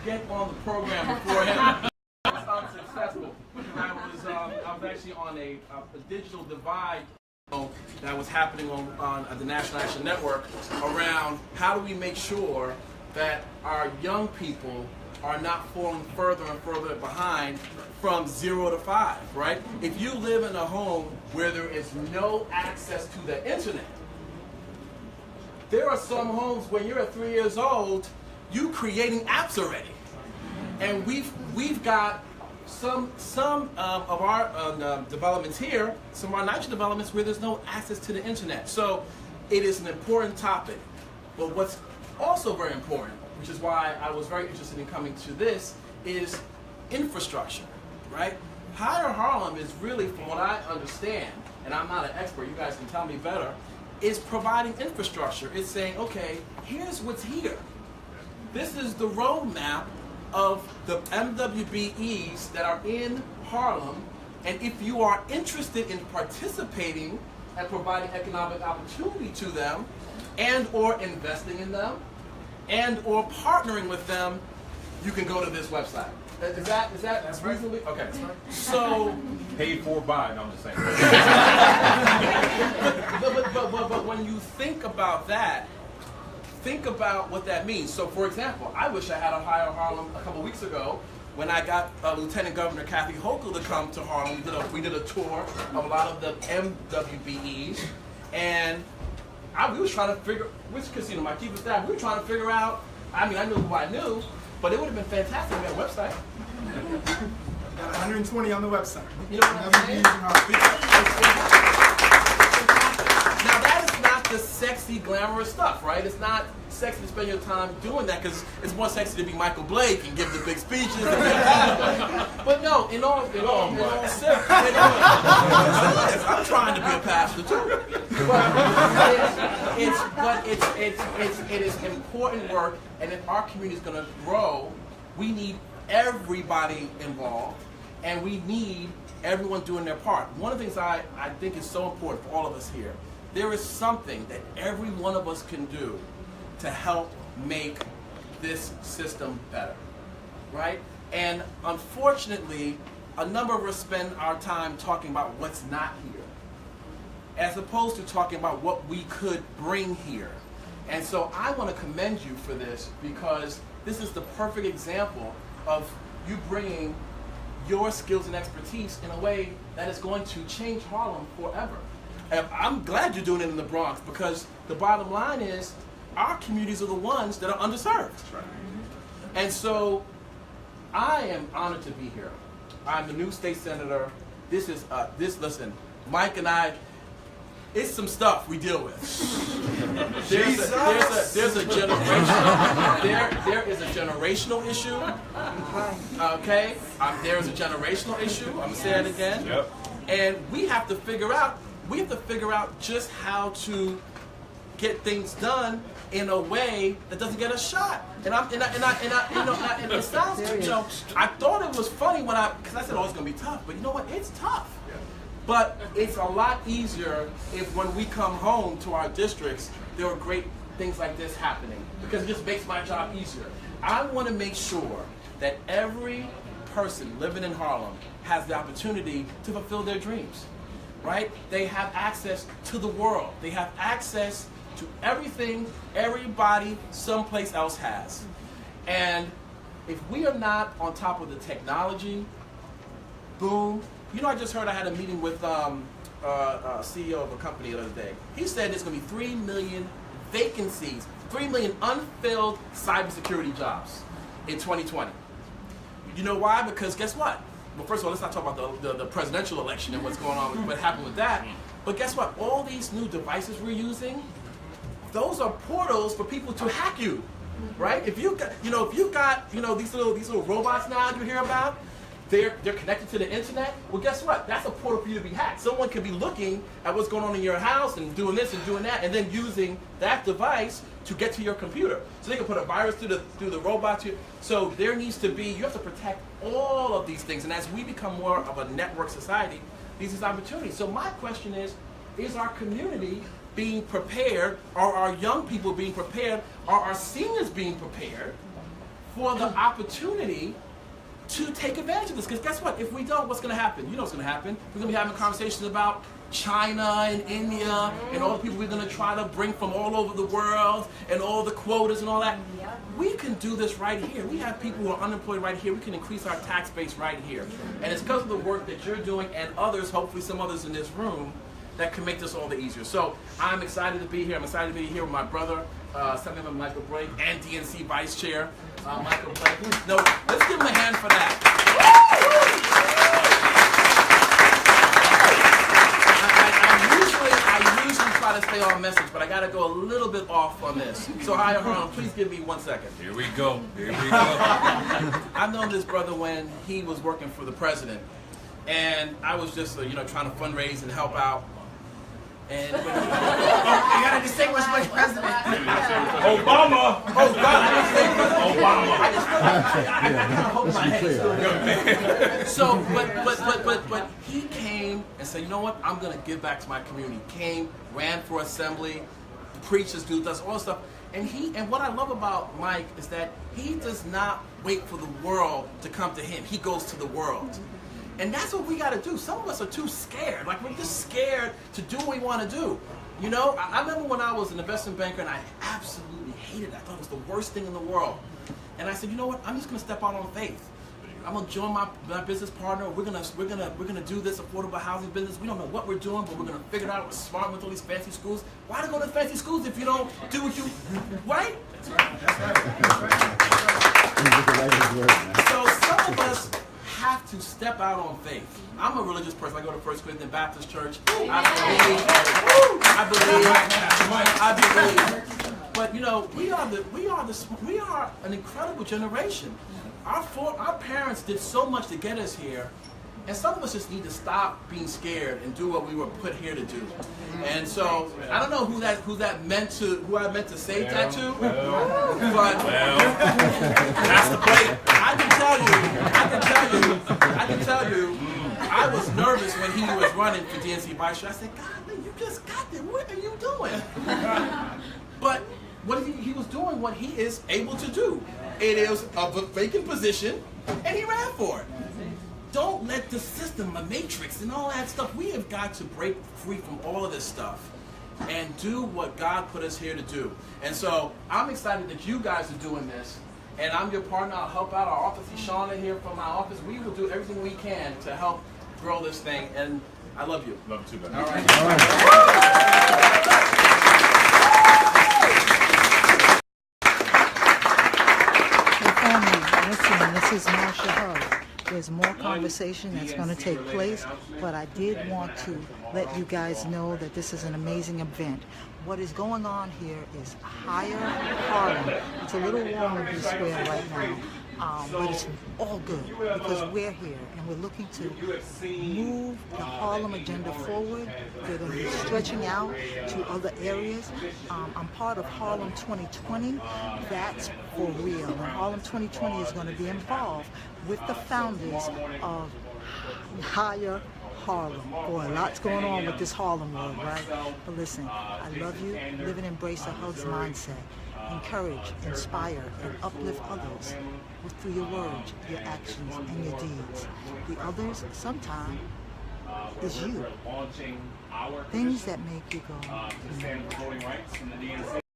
get on the program before him. I was unsuccessful. I was actually on a digital divide that was happening on the National Action Network around how do we make sure that our young people are not falling further and further behind from 0 to 5, right? If you live in a home where there is no access to the internet, there are some homes when you're at 3 years old, you creating apps already. And we've got some of our developments here, some of our nitrogen developments where there's no access to the internet. So it is an important topic. But what's also very important, which is why I was very interested in coming to this, is infrastructure, right? Higher Harlem is really, from what I understand, and I'm not an expert, you guys can tell me better, is providing infrastructure. It's saying, okay, here's what's here. This is the roadmap of the MWBEs that are in Harlem, and if you are interested in participating and providing economic opportunity to them, and or investing in them, and or partnering with them, you can go to this website. Is that reasonably? Okay. So paid for by, no, I'm just saying. but when you think about that, think about what that means. So for example, I wish I had a Higher Harlem a couple weeks ago when I got Lieutenant Governor Kathy Hochul to come to Harlem. We did a tour of a lot of the MWBEs, and we was trying to figure, which casino, my chief of staff, we were trying to figure out, I mean, I knew who I knew, but it would have been fantastic to have a website. Got 120 on the website. You know what I'm saying? Now that is not the sexy, glamorous stuff, right? It's not sexy to spend your time doing that, because it's more sexy to be Michael Blake and give the big speeches. But no, in all seriousness, I'm trying to be a pastor too. It is important work, and if our community is going to grow, we need everybody involved, and we need everyone doing their part. One of the things I think is so important for all of us here, there is something that every one of us can do to help make this system better, right? And unfortunately, a number of us spend our time talking about what's not here, as opposed to talking about what we could bring here. And so I want to commend you for this, because this is the perfect example of you bringing your skills and expertise in a way that is going to change Harlem forever. And I'm glad you're doing it in the Bronx, because the bottom line is our communities are the ones that are underserved. And so I am honored to be here. I'm the new state senator. Listen, Mike and I, it's some stuff we deal with. There's a generational, there is a generational issue. Okay, there is a generational issue. I'm gonna say that again. Yep. And we have to figure out just how to get things done in a way that doesn't get us shot. And it sounds, I thought it was funny because I said, oh, it's gonna be tough. But you know what? It's tough. But it's a lot easier if when we come home to our districts, there are great things like this happening, because it just makes my job easier. I want to make sure that every person living in Harlem has the opportunity to fulfill their dreams, right? They have access to the world. They have access to everything everybody someplace else has. And if we are not on top of the technology, boom. You know, I just heard I had a meeting with a CEO of a company the other day. He said there's going to be 3 million vacancies, 3 million unfilled cybersecurity jobs in 2020. You know why? Because guess what? Well, first of all, let's not talk about the presidential election and what's going on, what happened with that. But guess what? All these new devices we're using, those are portals for people to hack you, right? If you got, these little robots now you hear about, they're connected to the internet. Well, guess what? That's a portal for you to be hacked. Someone could be looking at what's going on in your house and doing this and doing that, and then using that device to get to your computer. So they can put a virus through the robot. So there needs to be, you have to protect all of these things. And as we become more of a network society, these are opportunities. So my question is our community being prepared? Are our young people being prepared? Are our seniors being prepared for the opportunity to take advantage of this. Because guess what? If we don't, what's going to happen? You know what's going to happen. We're going to be having conversations about China and India and all the people we're going to try to bring from all over the world and all the quotas and all that. We can do this right here. We have people who are unemployed right here. We can increase our tax base right here. And it's because of the work that you're doing and others, hopefully some others in this room, that can make this all the easier. So I'm excited to be here. I'm excited to be here with my brother, Senator Michael Blake, and DNC Vice Chair Michael Blake. No, let's give him a hand for that. I usually try to stay on message, but I got to go a little bit off on this. So Harlem, please give me 1 second. Here we go. Here we go. I've known this brother when he was working for the president, and I was just trying to fundraise and help out. And when you gotta distinguish which president. Obama. Obama. I just hold my head. So, but he came and said, you know what? I'm gonna give back to my community. Came, ran for assembly, preaches, does all this stuff. And what I love about Mike is that he does not wait for the world to come to him. He goes to the world. And that's what we got to do. Some of us are too scared. Like, we're just scared to do what we want to do. You know, I remember when I was an investment banker and I absolutely hated it. I thought it was the worst thing in the world. And I said, you know what? I'm just going to step out on faith. I'm going to join my business partner. We're gonna do this affordable housing business. We don't know what we're doing, but we're going to figure it out. We're smart with all these fancy schools. Why to go to fancy schools if you don't do what you right? That's right. So some of us have to step out on faith. I'm a religious person. I go to First Corinthian Baptist Church. I believe. But you know, we are an incredible generation. Our parents did so much to get us here, and some of us just need to stop being scared and do what we were put here to do. And so I don't know who I meant to say that to, but that's the plate. I can tell you, I was nervous when he was running for DNC Vice Chair. I said, God, you just got there. What are you doing? But what he was doing what he is able to do. It is a vacant position, and he ran for it. Don't let the system, the matrix, and all that stuff. We have got to break free from all of this stuff and do what God put us here to do. And so I'm excited that you guys are doing this. And I'm your partner. I'll help out. Our office is Shauna here from my office. We will do everything we can to help grow this thing. And I love you. Love you too, man. All right. Listen, this is MarshaHUGS. There's more conversation that's going to take place, but I did want to let you guys know that this is an amazing event. What is going on here is Higher Harlem. It's a little warm in B Square right now, but it's all good because we're here and we're looking to move the Harlem agenda forward. We're going to be stretching out to other areas. I'm part of Harlem 2020. That's for real. And Harlem 2020 is going to be involved with the founders of Higher Harlem. Boy, lots going on with this Harlem world, right? But listen, I love you. Live and embrace a HUGS mindset. Encourage, inspire, and uplift others through your words, your actions, and your deeds. The others, sometimes, is you. Things that make you go,